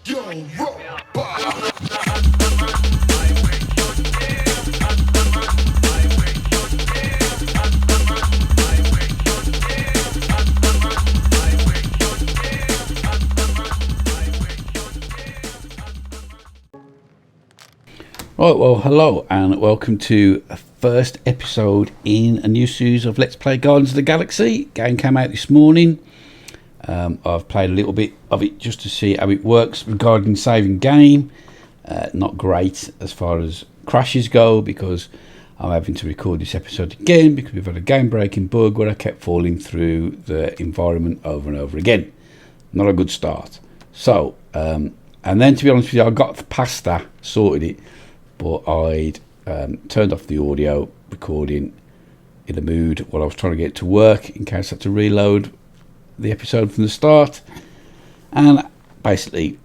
Yo, robot. Right, well, hello and welcome to a first episode in a new series of Let's Play Guardians of the Galaxy. Game came out this morning. I've played a little bit of it just to see how it works regarding saving game. Not great as far as crashes go, because I'm having to record this episode again because we've had a game breaking bug where I kept falling through the environment over and over again. Not a good start. So, and then to be honest with you, I got past that, sorted it, but I'd turned off the audio recording in the mood while I was trying to get to work in case I had to reload the episode from the start, and basically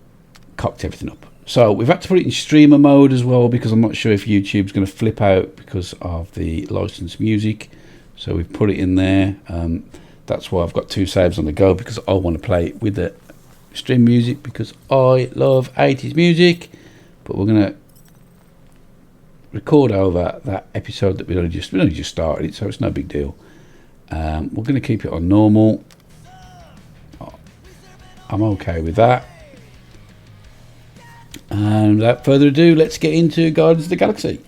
cocked everything up. So we've had to put it in streamer mode as well, because I'm not sure if YouTube's going to flip out because of the licensed music. So we've put it in there. That's why I've got two saves on the go, because I want to play it with the stream music because I love 80s music. But we're going to record over that episode that we only just started it, so it's no big deal. We're going to keep it on normal. I'm okay with that. And without further ado, let's get into Guardians of the Galaxy.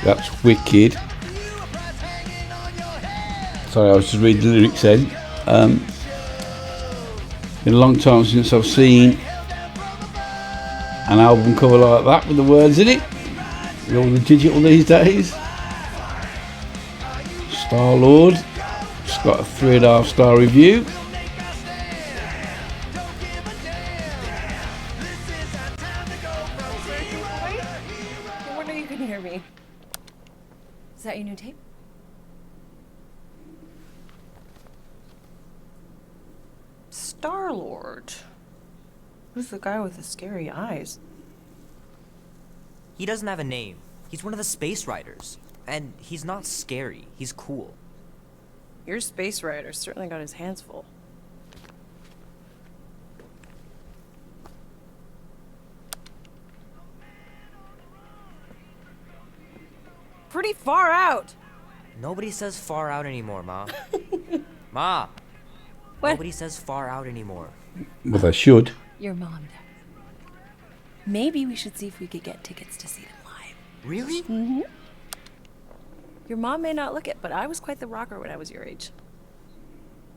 That's wicked. Sorry, I was just reading the lyrics then. Been a long time since I've seen an album cover like that with the words in it. With all the digital these days. Star-Lord. Just got a 3.5-star review. I wonder you can hear me. Is that your new tape? Star-Lord. Who's the guy with the scary eyes? He doesn't have a name. He's one of the space riders. And he's not scary. He's cool. Your space rider certainly got his hands full. Pretty far out. Nobody says far out anymore, Ma. Ma! What? Nobody says far out anymore. Well, they should. Your mom does. Maybe we should see if we could get tickets to see them live. Really? Mm-hmm. Your mom may not look it, but I was quite the rocker when I was your age.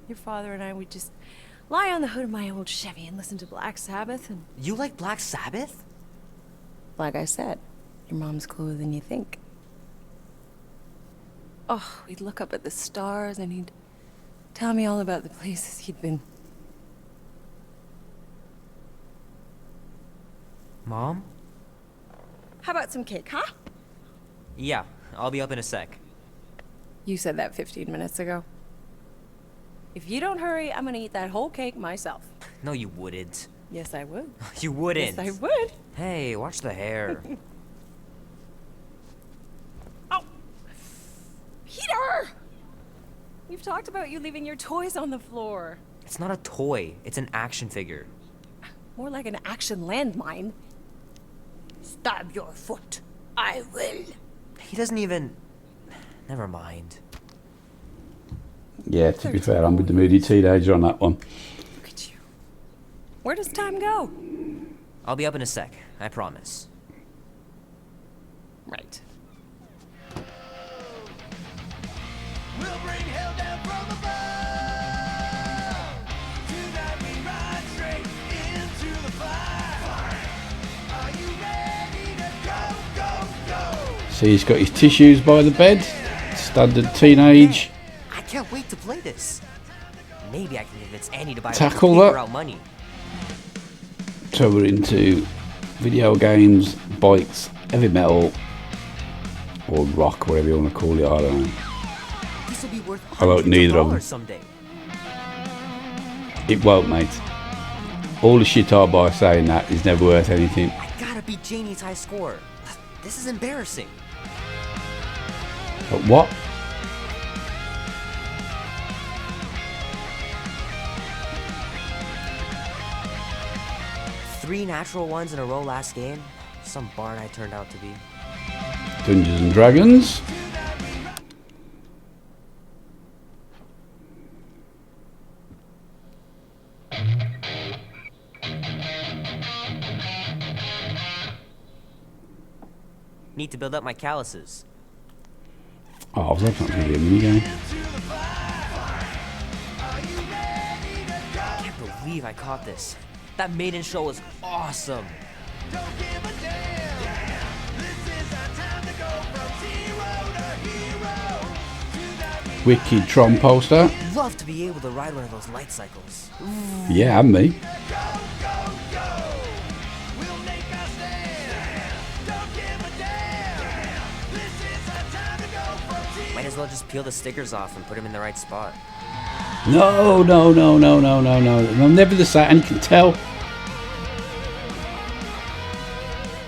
Your father and I would just lie on the hood of my old Chevy and listen to Black Sabbath and... You like Black Sabbath? Like I said, your mom's cooler than you think. Oh, we'd look up at the stars and he'd tell me all about the places he'd been. Mom? How about some cake, huh? Yeah, I'll be up in a sec. You said that 15 minutes ago. If you don't hurry, I'm gonna eat that whole cake myself. No, you wouldn't. Yes, I would. You wouldn't. Yes, I would. Hey, watch the hair. Oh! Peter! We've talked about you leaving your toys on the floor. It's not a toy. It's an action figure. More like an action landmine. Stab your foot. I will. He doesn't even... Never mind. Yeah, to be fair, I'm with the moody teenager on that one. Look at you. Where does time go? I'll be up in a sec, I promise. Right. We'll bring hell down from above. Tonight we ride straight into the fire. Are you ready to go, go, go? See, he's got his tissues by the bed. Standard teenage. I can't wait to play this. Maybe I can convince Annie to buy Tackle paper that. out money. So we're into video games, bikes, heavy metal, or rock, whatever you want to call it. I don't know. This will be worth I like hundreds neither of of them. dollars someday. It won't, mate. All the shit I buy saying that is never worth anything. I gotta beat Janie's high score. This is embarrassing. But what? Three natural ones in a row last game. Some barn I turned out to be. Dungeons and Dragons. Need to build up my calluses. Oh, that's not going to be a minigame. I can't believe I caught this. That maiden show was awesome. Don't give a damn. This is our time to go from zero to hero. Tonight we Wicked Tron poster. Love to be able to ride one of those light cycles. Yeah, and me. go, go, go. We'll make our stand. Don't give a damn. This is our time to go from zero. Might as well just peel the stickers off and put them in the right spot. No. I'm never the same, and you can tell.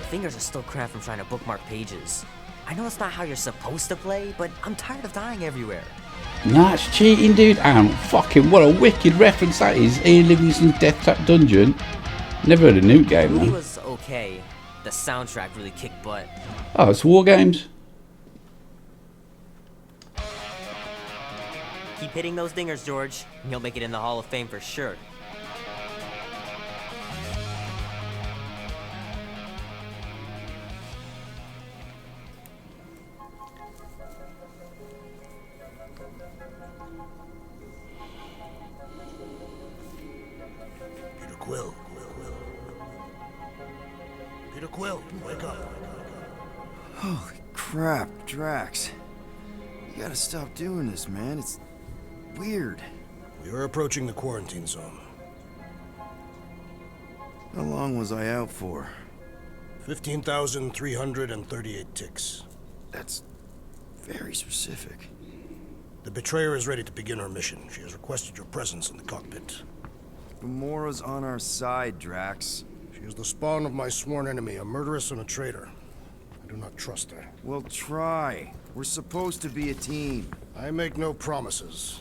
Fingers are still cramped from trying to bookmark pages. I know it's not how you're supposed to play, but I'm tired of dying everywhere. Nah, it's cheating, dude. And fucking what a wicked reference that is. Ian Livingston's Death Trap Dungeon. Never heard a new game, Movie man. was okay. The soundtrack really kicked butt. Oh, it's War Games. Keep hitting those dingers, George, and you'll make it in the Hall of Fame for sure. Peter Quill. Peter Quill, wake up. Holy crap, Drax. You gotta stop doing this, man. It's weird. We are approaching the quarantine zone. How long was I out for? 15,338 ticks. That's very specific. The betrayer is ready to begin her mission. She has requested your presence in the cockpit. Gamora's on our side, Drax. She is the spawn of my sworn enemy, a murderess and a traitor. I do not trust her. Well, try. We're supposed to be a team. I make no promises.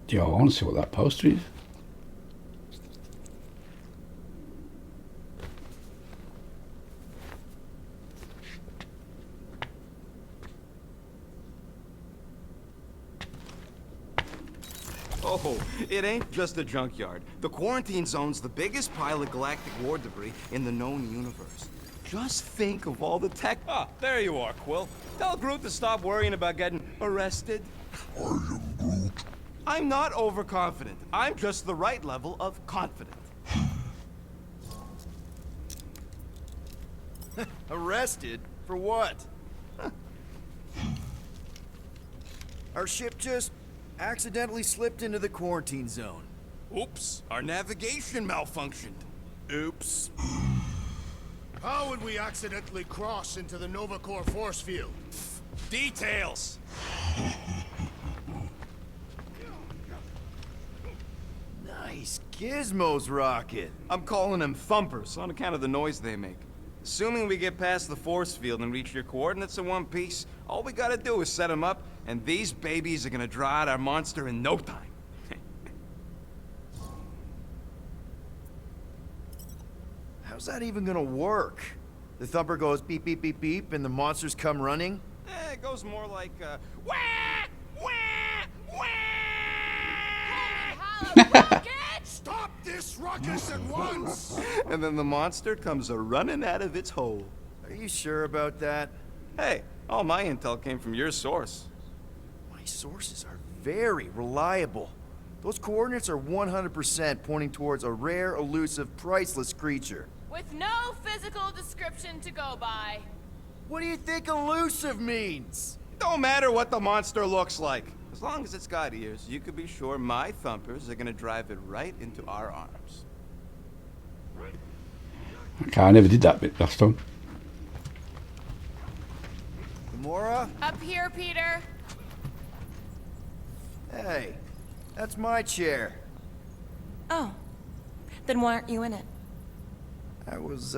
Yo, I want to see what that poster is. Oh, it ain't just a junkyard. The quarantine zone's the biggest pile of galactic war debris in the known universe. Just think of all the tech. Ah, there you are, Quill. Tell Groot to stop worrying about getting arrested. I'm not overconfident. I'm just the right level of confident. Arrested? For what? Our ship just accidentally slipped into the quarantine zone. Oops, our navigation malfunctioned. Oops. How would we accidentally cross into the Nova Corps force field? Details. Nice gizmos, Rocket. I'm calling them thumpers on account of the noise they make. Assuming we get past the force field and reach your coordinates in one piece, all we gotta do is set them up, and these babies are gonna draw out our monster in no time. How's that even gonna work? The thumper goes beep, beep, beep, beep, and the monsters come running? It goes more like, wah! Wah! Wah! Stop this ruckus at once! And then the monster comes a-running out of its hole. Are you sure about that? Hey, all my intel came from your source. My sources are very reliable. Those coordinates are 100% pointing towards a rare, elusive, priceless creature. With no physical description to go by. What do you think elusive means? Don't matter what the monster looks like. As long as it's got ears, you can be sure my thumpers are gonna drive it right into our arms. Okay, I never did that bit last time. Gamora? Up here, Peter. Hey, that's my chair. Oh. Then why aren't you in it? I was,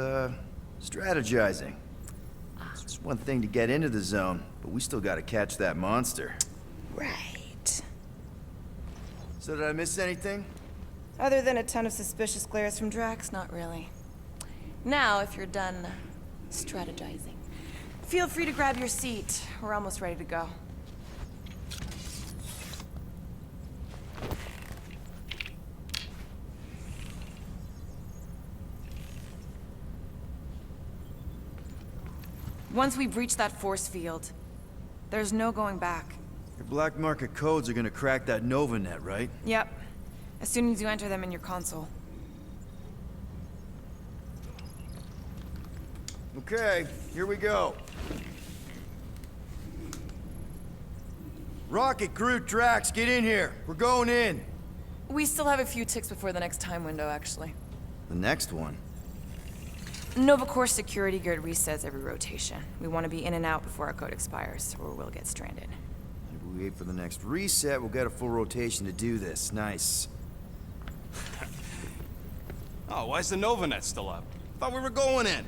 strategizing. It's just one thing to get into the zone, but we still gotta catch that monster. Right. So did I miss anything? Other than a ton of suspicious glares from Drax, not really. Now, if you're done strategizing, feel free to grab your seat. We're almost ready to go. Once we've reached that force field, there's no going back. Your black market codes are gonna crack that Nova net, right? Yep. As soon as you enter them in your console. Okay, here we go. Rocket, Groot, Drax, get in here. We're going in. We still have a few ticks before the next time window, actually. The next one? Nova Corps security grid resets every rotation. We want to be in and out before our code expires, or we'll get stranded. If we wait for the next reset, we'll get a full rotation to do this. Nice. Oh, why's the Novanet still up? Thought we were going in.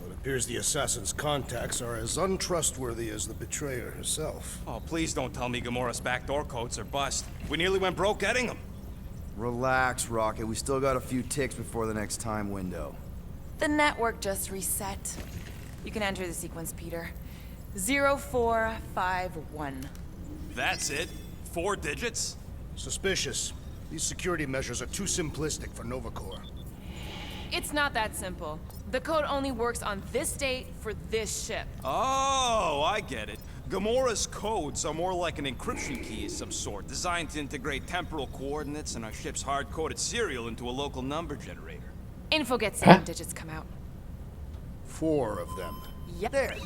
Well, it appears the assassin's contacts are as untrustworthy as the betrayer herself. Oh, please don't tell me Gamora's backdoor codes are bust. We nearly went broke getting them. Relax, Rocket. We still got a few ticks before the next time window. The network just reset. You can enter the sequence, Peter. 0451. That's it? 4 digits? Suspicious. These security measures are too simplistic for Nova Corps. It's not that simple. The code only works on this date for this ship. Oh, I get it. Gamora's codes are more like an encryption key of some sort, designed to integrate temporal coordinates and our ship's hard-coded serial into a local number generator. Info gets in, digits come out. 4 of them. Yep. There.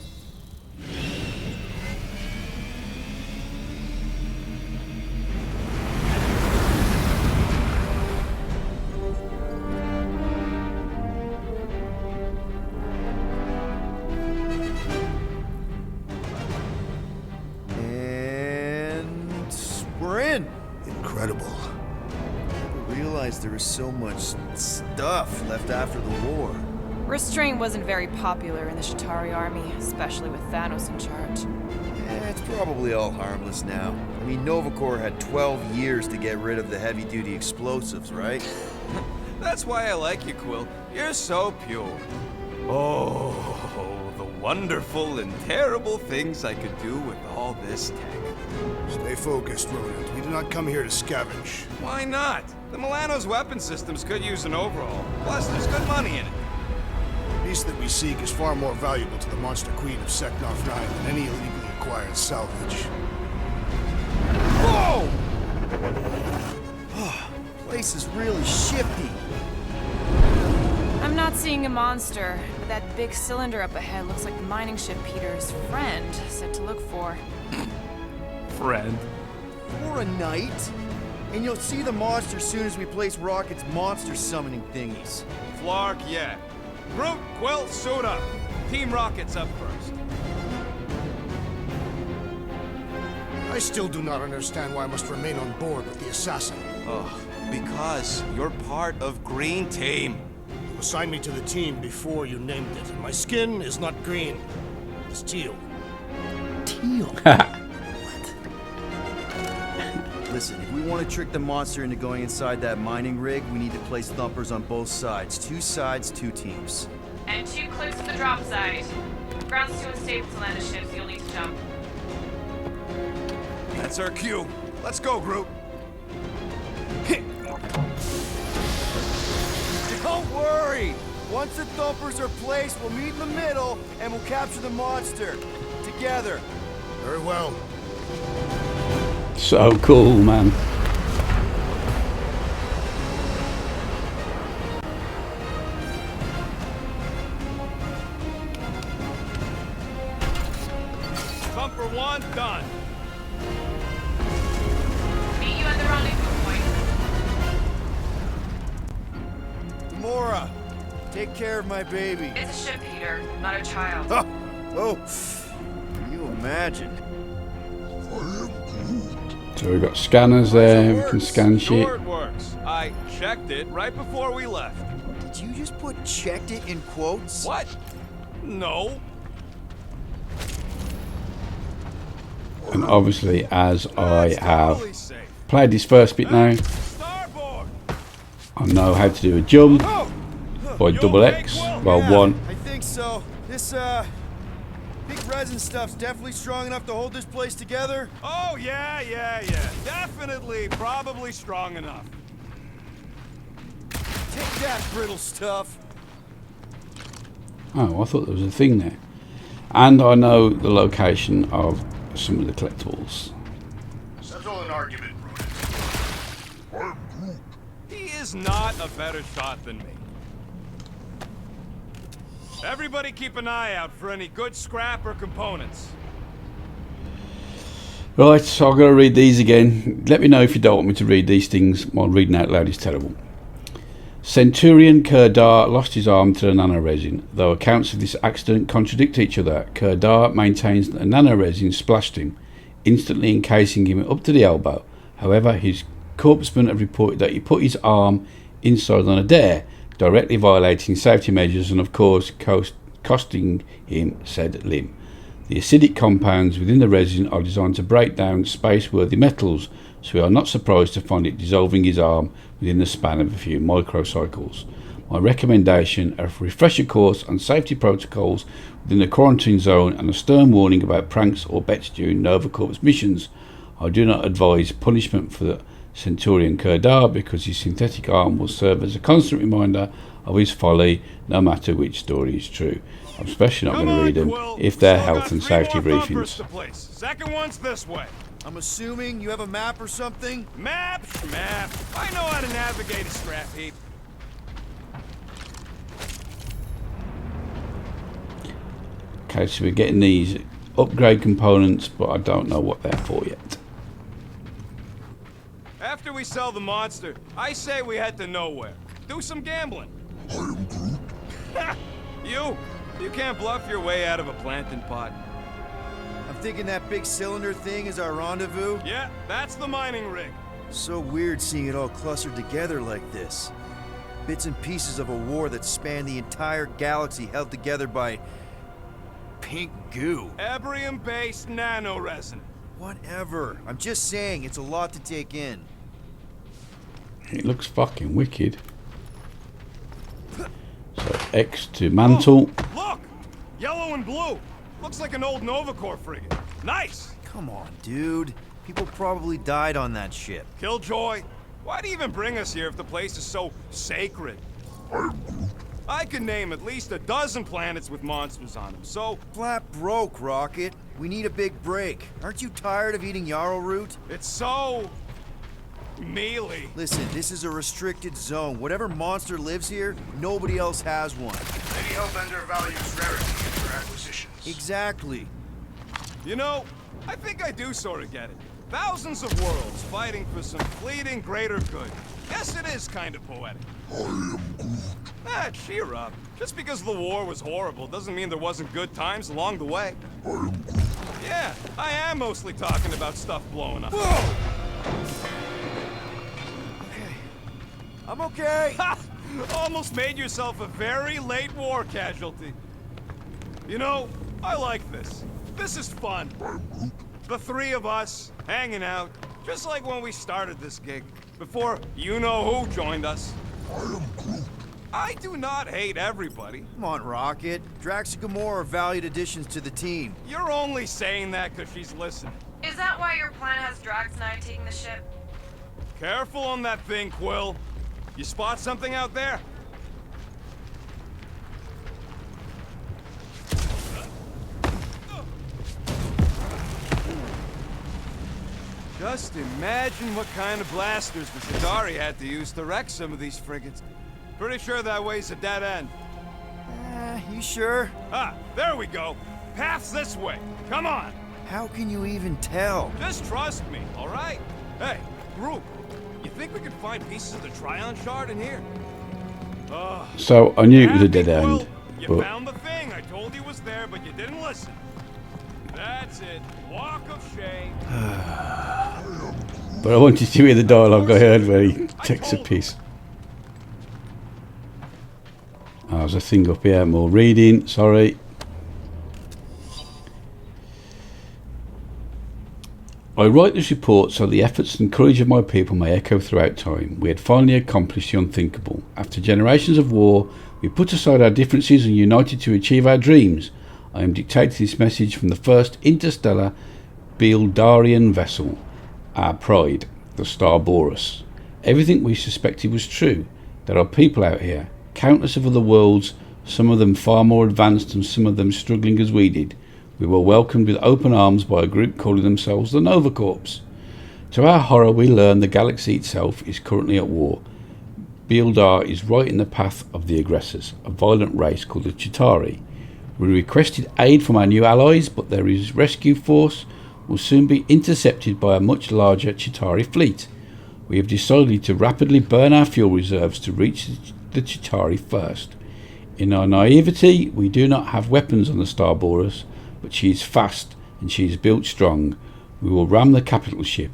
And we're in. Incredible. I realized there was so much stuff left after the war. Restraint wasn't very popular in the Shatari army, especially with Thanos in charge. It's probably all harmless now. I mean, Nova Corps had 12 years to get rid of the heavy-duty explosives, right? That's why I like you, Quill. You're so pure. Oh, the wonderful and terrible things I could do with all this tech. Stay focused, Rodent. We do not come here to scavenge. Why not? The Milano's weapon systems could use an overhaul. Plus, there's good money in it. The beast that we seek is far more valuable to the Monster Queen of Seknarf 9 than any illegally acquired salvage. Whoa! Place is really shifty. I'm not seeing a monster, but that big cylinder up ahead looks like the mining ship Peter's friend said to look for. Friend. For a night. And you'll see the monster soon as we place Rocket's monster summoning thingies. Flark, yeah. Groot, Quill, suit up. Team Rocket's up first. I still do not understand why I must remain on board with the assassin. Because you're part of Green Team. assigned me to the team before you named it. My skin is not green. It's teal. Teal? Listen, if we want to trick the monster into going inside that mining rig, we need to place thumpers on both sides. 2 sides, 2 teams. And 2 clips at the drop side. Ground's too unstable to land a ship, so you'll need to jump. That's our cue. Let's go, Groot. Don't worry! Once the thumpers are placed, we'll meet in the middle and we'll capture the monster. Together. Very well. So cool, man. Thumper 1 done. Meet you at the rendezvous point. Gamora, take care of my baby. It's a ship, Peter, not a child. Oh, can you imagine? So we've got scanners there, we can scan shit. Sure it works. I checked it right before we left. Did you just put checked it in quotes? What? No. And obviously, as I That's have totally safe. played this first bit now, Starboard. I know how to do a jump Oh. by You double okay, X. Quill? Well, Yeah, one. I think so. This, big resin stuff's definitely strong enough to hold this place together. Oh, yeah. Definitely, probably strong enough. Take that, brittle stuff. Oh, I thought there was a thing there. And I know the location of some of the collectibles. Settle an argument, Ronan. He is not a better shot than me. Everybody keep an eye out for any good scrap or components. Right, so I'm going to read these again. Let me know if you don't want me to read these things. My reading out loud is terrible. Centurion Kerdar lost his arm to the nanoresin. Though accounts of this accident contradict each other, Kerdar maintains that a nanoresin splashed him, instantly encasing him up to the elbow. However, his corpsmen have reported that he put his arm inside on a dare, directly violating safety measures and of course costing him said limb. The acidic compounds within the resin are designed to break down space-worthy metals, so we are not surprised to find it dissolving his arm within the span of a few microcycles. My recommendation: a refresher course on safety protocols within the quarantine zone and a stern warning about pranks or bets during Nova Corps missions. I do not advise punishment for the Centurion Kerdar because his synthetic arm will serve as a constant reminder of his folly, no matter which story is true. I'm especially not going to read them Quill. if they're Still health got and 3 safety more thumpers briefings. to place. Second one's this way. I'm assuming you have a map or something? Map. I know how to navigate a scrap heap. Okay, so we're getting these upgrade components, but I don't know what they're for yet. After we sell the monster, I say we head to nowhere. Do some gambling. I am Groot. You can't bluff your way out of a planting pot. I'm thinking that big cylinder thing is our rendezvous. Yeah, that's the mining rig. So weird seeing it all clustered together like this. Bits and pieces of a war that spanned the entire galaxy held together by pink goo. Ebrium-based nanoresin. Whatever. I'm just saying, it's a lot to take in. It looks fucking wicked. So X to mantle. Look! Yellow and blue. Looks like an old Nova Corps frigate. Nice! Come on, dude. People probably died on that ship. Killjoy, why'd he even bring us here if the place is so sacred? I could name at least a dozen planets with monsters on them, so... Flat broke, Rocket. We need a big break. Aren't you tired of eating yarrow root? It's so... mealy. Listen, this is a restricted zone. Whatever monster lives here, nobody else has one. Any hellbender values rarity in their acquisitions. Exactly. You know, I think I do sort of get it. Thousands of worlds fighting for some fleeting greater good. Guess it is kind of poetic. I am Groot. Cheer up. Just because the war was horrible doesn't mean there wasn't good times along the way. I am Groot. Yeah, I am mostly talking about stuff blowing up. Whoa! Okay. I'm okay. Ha! Almost made yourself a very late war casualty. You know, I like this. This is fun. The three of us, hanging out, just like when we started this gig, before you-know-who joined us. I do not hate everybody. Come on, Rocket. Drax and Gamora are valued additions to the team. You're only saying that because she's listening. Is that why your plan has Drax and I taking the ship? Careful on that thing, Quill. You spot something out there? Just imagine what kind of blasters the Chitauri had to use to wreck some of these frigates. Pretty sure that way's a dead end. You sure? Ah, there we go. Path's this way. Come on. How can you even tell? Just trust me, all right? Hey, group, you think we could find pieces of the Tryon shard in here? So I knew it was a dead Happy, Quill? end, You but found the thing. I told you was there, but you didn't listen. That's it. Walk of shame. I wanted to hear the dialogue I heard where he takes a piece. Oh, there's a thing up here, more reading, sorry. I write this report so the efforts and courage of my people may echo throughout time. We had finally accomplished the unthinkable. After generations of war, we put aside our differences and united to achieve our dreams. I am dictating this message from the first interstellar Beeldarian vessel, our pride, the Star Boreas. Everything we suspected was true. There are people out here, countless of other worlds, some of them far more advanced and some of them struggling as we did. We were welcomed with open arms by a group calling themselves the Nova Corps. To our horror, we learn the galaxy itself is currently at war. Beeldar is right in the path of the aggressors, a violent race called the Chitauri. We requested aid from our new allies, but their rescue force will soon be intercepted by a much larger Chitauri fleet. We have decided to rapidly burn our fuel reserves to reach the Chitauri first. In our naivety, we do not have weapons on the Star Boreas, but she is fast and she is built strong. We will ram the capital ship.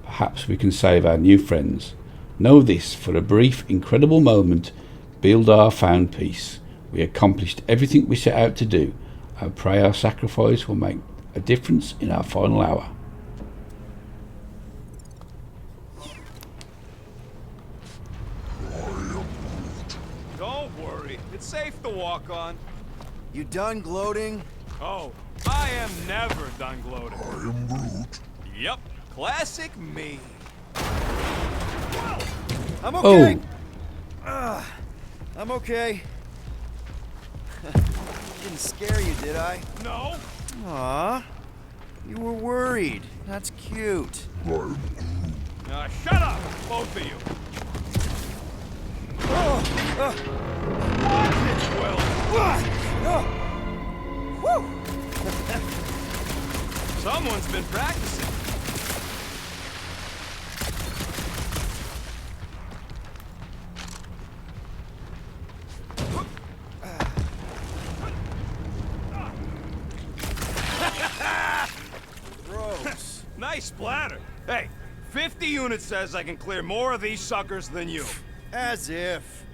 Perhaps we can save our new friends. Know this, for a brief, incredible moment, Beeldar found peace. We accomplished everything we set out to do. I pray our sacrifice will make a difference in our final hour. Don't worry. It's safe to walk on. You done gloating? Oh, I am never done gloating. I am Groot. Yep, classic me. I'm okay. Oh. I'm okay. Didn't scare you, did I? No. Aw. You were worried. That's cute. Shut up, both of you. Watch it, Will. Someone's been practicing. Gross. Nice splatter. Hey, 50 units says I can clear more of these suckers than you. As if.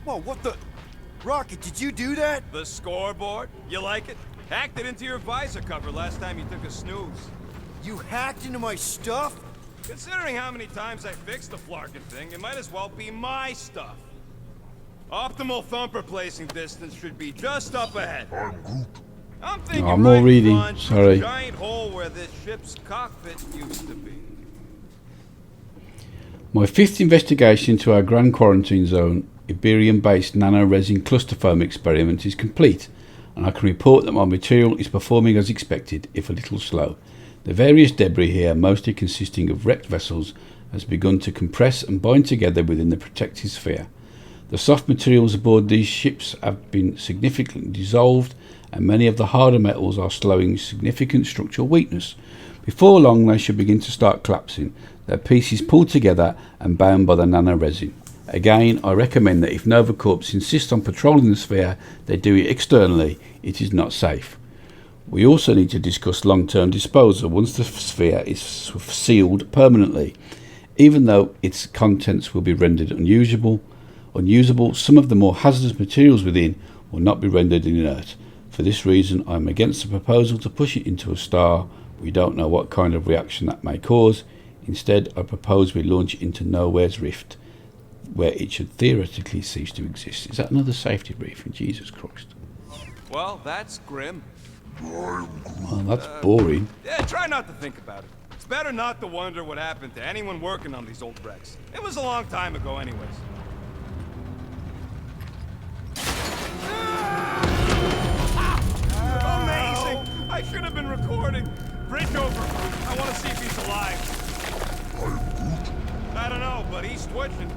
Whoa, what the? Rocket, did you do that? The scoreboard? You like it? Hacked it into your visor cover last time you took a snooze. You hacked into my stuff? Considering how many times I fixed the flarkin' thing, it might as well be my stuff. Optimal thumper placing distance should be just up ahead. I'm thinking I'm all right reading, front, sorry. the giant hole where this ship's cockpit used to be. My fifth investigation into our Grand Quarantine Zone Iberian-based nano-resin cluster foam experiment is complete, and I can report that my material is performing as expected, if a little slow. The various debris here, mostly consisting of wrecked vessels, has begun to compress and bind together within the protective sphere. The soft materials aboard these ships have been significantly dissolved, and many of the harder metals are showing significant structural weakness. Before long, they should begin to start collapsing, their pieces pulled together and bound by the nano-resin. Again, I recommend that if Nova Corps insist on patrolling the sphere, they do it externally. It is not safe. We also need to discuss long-term disposal once the sphere is sealed permanently. Even though its contents will be rendered unusable, some of the more hazardous materials within will not be rendered inert. For this reason, I am against the proposal to push it into a star. We don't know what kind of reaction that may cause. Instead, I propose we launch it into Nowhere's Rift, where it should theoretically cease to exist. Is that another safety briefing? Jesus Christ. Well, that's grim. Well, that's boring. Yeah, try not to think about it. It's better not to wonder what happened to anyone working on these old wrecks. It was a long time ago anyways. Amazing! I should have been recording. Bridge over. I want to see if he's alive. I don't know, but he's twitching.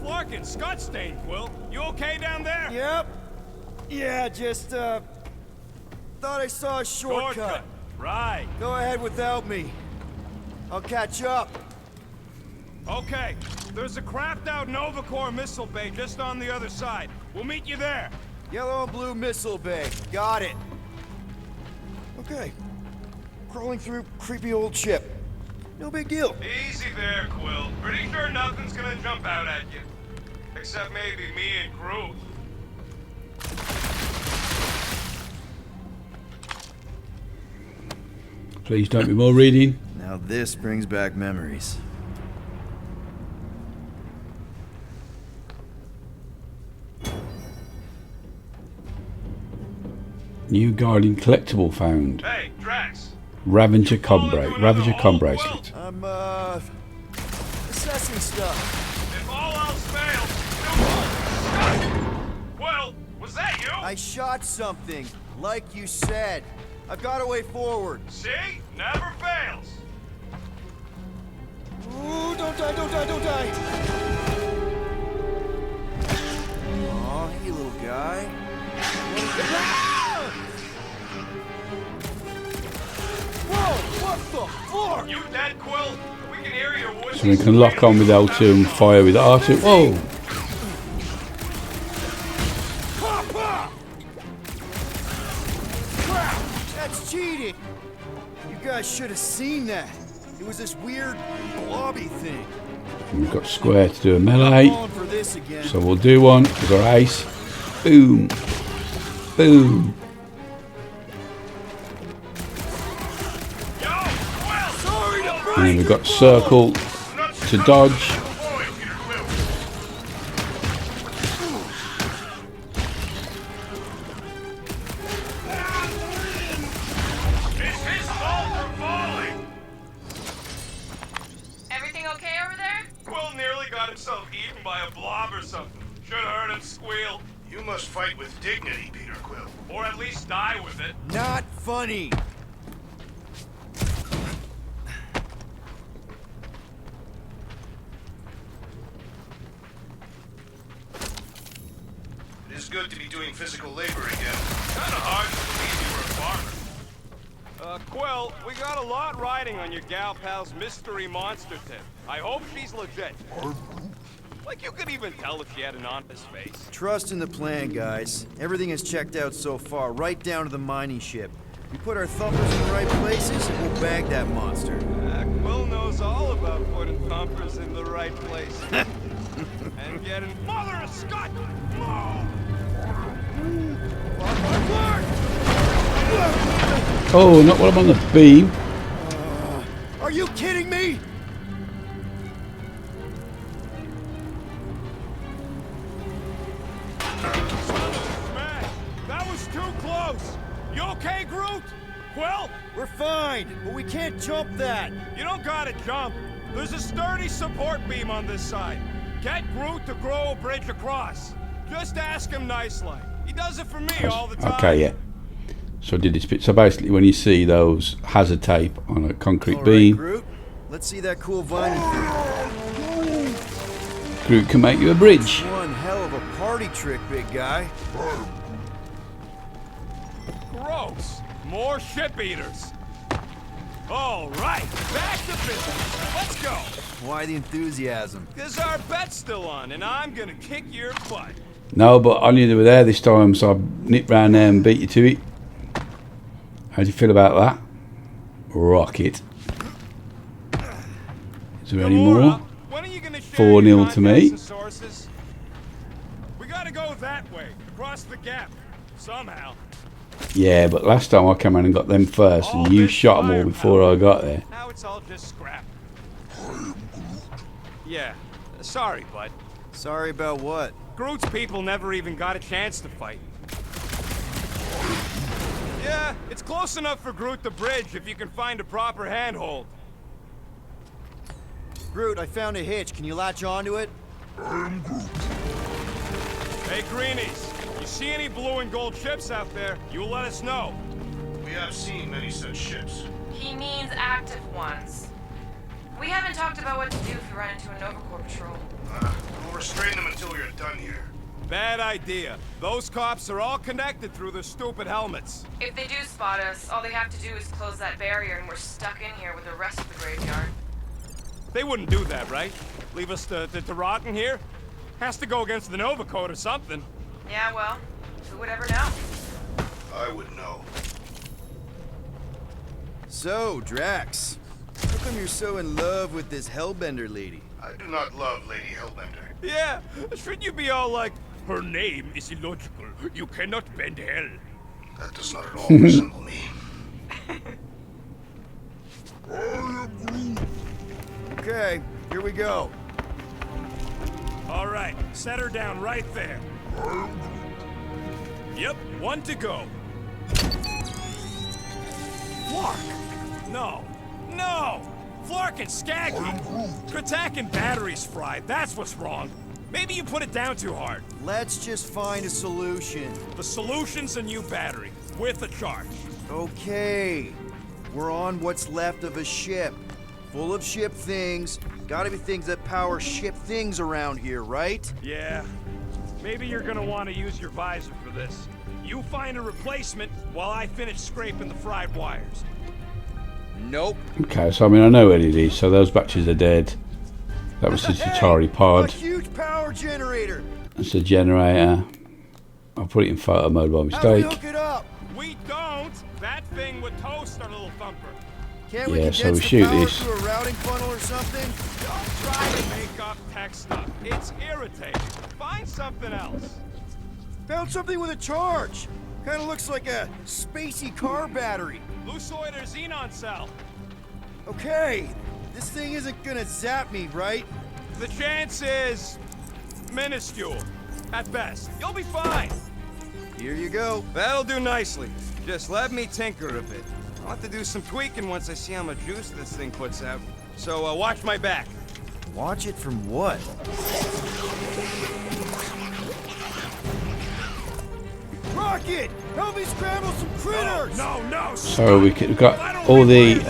Flarkin, Scott stained, Quill. You okay down there? Yep. Yeah, just, thought I saw a shortcut. Right. Go ahead without me. I'll catch up. Okay. There's a craft-out Nova Corps missile bay just on the other side. We'll meet you there. Yellow and blue missile bay. Got it. Okay. Crawling through creepy old ship. No big deal. Easy there, Quill. Pretty sure nothing's gonna jump out at you. Except maybe me and Groot. Please don't be more reading. Now this brings back memories. New Guardian collectible found. Hey, Drax. Ravager com bracelet. I'm, assessing stuff. If all else fails, Well, was that you? I shot something, like you said. I've got a way forward. See? Never fails. Ooh, don't die, don't die, don't die! Aw, hey, little guy. Whoa, what the fuck? You dead, Quill? We can hear your voice. So we can lock on with L2 and fire with R2. Whoa! Crap! That's cheating! You guys should have seen that. It was this weird blobby thing. And we've got square to do a melee. Falling for this again. So we'll do one with our ace. Boom. Boom. And then we've got circle to dodge. Everything okay over there? Quill nearly got himself eaten by a blob or something. Should have heard him squeal. You must fight with dignity, Peter Quill. Or at least die with it. Not funny. It is good to be doing physical labor again. Kinda hard to believe you were a farmer. Quill, we got a lot riding on your gal pal's mystery monster tip. I hope she's legit. Like you could even tell if she had an honest face. Trust in the plan, guys. Everything is checked out so far, right down to the mining ship. We put our thumpers in the right places, and we'll bag that monster. Quill knows all about putting thumpers in the right place. And getting Mother of Scott! Oh, not while I'm on the beam. Are you kidding me? Man, that was too close! You okay, Groot? Quill? We're fine, but we can't jump that. You don't gotta jump. There's a sturdy support beam on this side. Get Groot to grow a bridge across. Just ask him nicely. He does it for me all the time. Okay, yeah. So I did this bit. So basically, when you see those hazard tape on a concrete All right, beam, Groot. Let's see that cool vining thing. Groot can make you a bridge. One hell of a party trick, big guy. Gross. More ship eaters. All right, back to business. Let's go. Why the enthusiasm? Because our bet's still on, and I'm gonna kick your butt. No, but I knew they were there this time, so I nipped round there and beat you to it. How do you feel about that? Rocket. Is there any more? 4-0 to me. We gotta go that way, across the gap, somehow. Yeah, but last time I came around and got them first, and you shot them all before I got there. Now it's all just scrap. Yeah, sorry, bud. Sorry about what? Groot's people never even got a chance to fight. Yeah, it's close enough for Groot to bridge if you can find a proper handhold. Groot, I found a hitch. Can you latch onto it? Hey, Greenies, you see any blue and gold ships out there, you let us know. We have seen many such ships. He means active ones. We haven't talked about what to do if we run into a Nova Corps patrol. We'll restrain them until we are done here. Bad idea. Those cops are all connected through their stupid helmets. If they do spot us, all they have to do is close that barrier and we're stuck in here with the rest of the graveyard. They wouldn't do that, right? Leave us to rot in here? Has to go against the Nova Code or something. Yeah, well, who would ever know? I would know. So, Drax, how come you're so in love with this Hellbender lady? I do not love Lady Hellbender. Yeah, shouldn't you be all like, her name is illogical. You cannot bend hell. That does not at all resemble me. Okay, here we go. All right, set her down right there. Yep, 1 to go. Flark! No, no! Flark and Skaggy! Kratak and batteries fried, that's what's wrong. Maybe you put it down too hard. Let's just find a solution. The solution's a new battery, with a charge. Okay, we're on what's left of a ship. Full of ship things. Gotta be things that power ship things around here, right? Yeah, maybe you're gonna want to use your visor for this. You find a replacement while I finish scraping the fried wires. Nope. Okay, so I mean, I know what it is. So those batteries are dead. That was the Atari A pod. huge power generator. That's the generator. I'll put it in photo mode by How do we mistake. hook it up? We don't! That thing would toast our little thumper. Can't we Yeah, condense so we the shoot power this. through a routing funnel or something? Don't try to make up tech stuff. It's irritating. Find something else. Found something with a charge. Kind of looks like a spacey car battery. Lucioid or xenon cell. Okay, this thing isn't gonna zap me, right? The chance is minuscule. At best. You'll be fine. Here you go. That'll do nicely. Just let me tinker a bit. I'll have to do some tweaking once I see how much juice this thing puts out. So watch my back. Watch it from what? Rocket! Help me scramble some critters! No. So we've got all the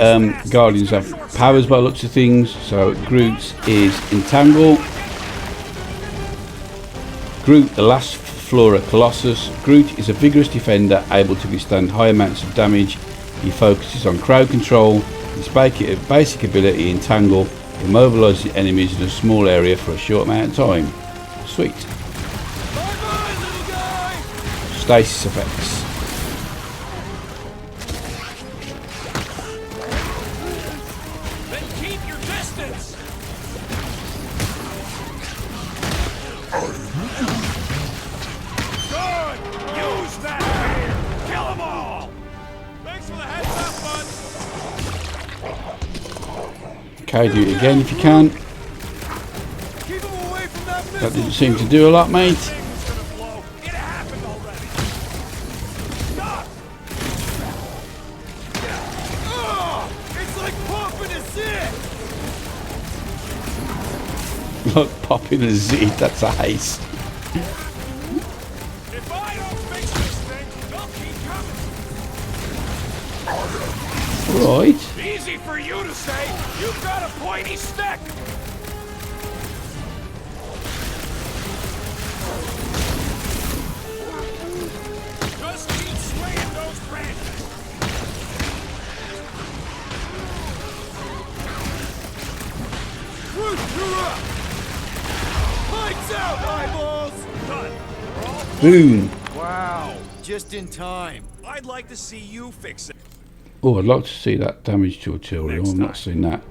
Guardians have powers by the looks of things. So Groot is Entangle. Groot, the last Flora Colossus. Groot is a vigorous defender, able to withstand high amounts of damage. He focuses on crowd control. His basic ability, Entangle, immobilises enemies in a small area for a short amount of time. Sweet. Bye-bye, little guy! Stasis effects. Then keep your distance. Good. Use that spear. Kill them all. Thanks for the heads up, bud. Okay, do it again if you can. Keep him away from that That missile! didn't seem to do a lot, mate. Thing was gonna blow. It happened already. Stop. Oh, it's like pumping a zit! Look, popping a Z, that's a haste. If I don't fix this thing, they'll keep coming. Right. Easy for you to say. You've got a pointy stick. Just keep swinging those branches. Groot, you're up! Lights out, eyeballs! Done. We're all Boom. Wow, just in time. I'd like to see you fix it. Oh, I'd like to see that damage to artillery. Next I've not time. seen that.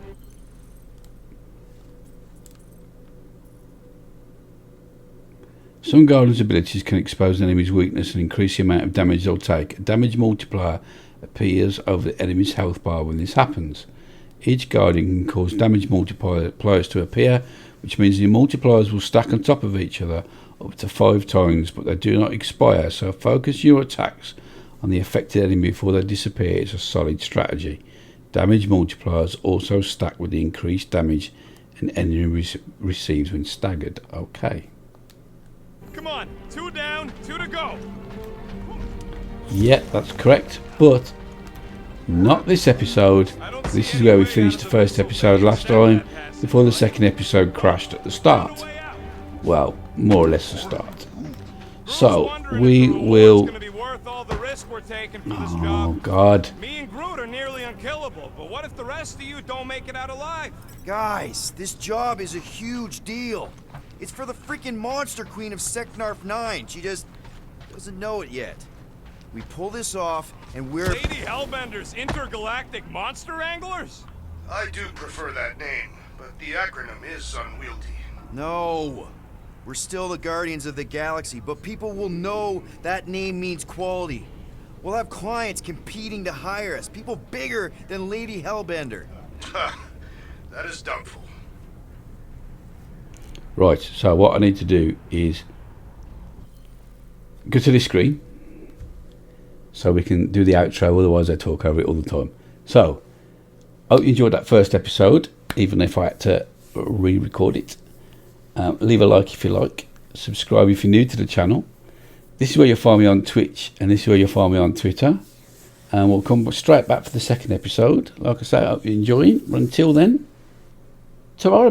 Some Guardian's abilities can expose an enemy's weakness and increase the amount of damage they'll take. A damage multiplier appears over the enemy's health bar when this happens. Each Guardian can cause damage multipliers to appear, which means the multipliers will stack on top of each other up to 5 times, but they do not expire, so focus your attacks on the affected enemy before they disappear is a solid strategy. Damage multipliers also stack with the increased damage an enemy receives when staggered. Okay. Come on, 2 down, 2 to go. Yeah, that's correct, but not this episode. This is where we finished the first episode last time, before the second episode crashed at the start. Well, more or less the start. So, we will... Oh, God. Me and Groot are nearly unkillable, but what if the rest of you don't make it out alive? Guys, this job is a huge deal. It's for the freaking Monster Queen of Seknarf 9. She just doesn't know it yet. We pull this off, and we're... Lady Hellbender's intergalactic monster anglers? I do prefer that name, but the acronym is unwieldy. No. We're still the Guardians of the Galaxy, but people will know that name means quality. We'll have clients competing to hire us, people bigger than Lady Hellbender. That is doubtful. Right, so what I need to do is go to this screen so we can do the outro, otherwise I talk over it all the time. So, I hope you enjoyed that first episode, even if I had to re-record it. Leave a like if you like, subscribe if you're new to the channel. This is where you'll find me on Twitch, and this is where you'll find me on Twitter. And we'll come straight back for the second episode. Like I say, I hope you're enjoying. But until then, ta-ra.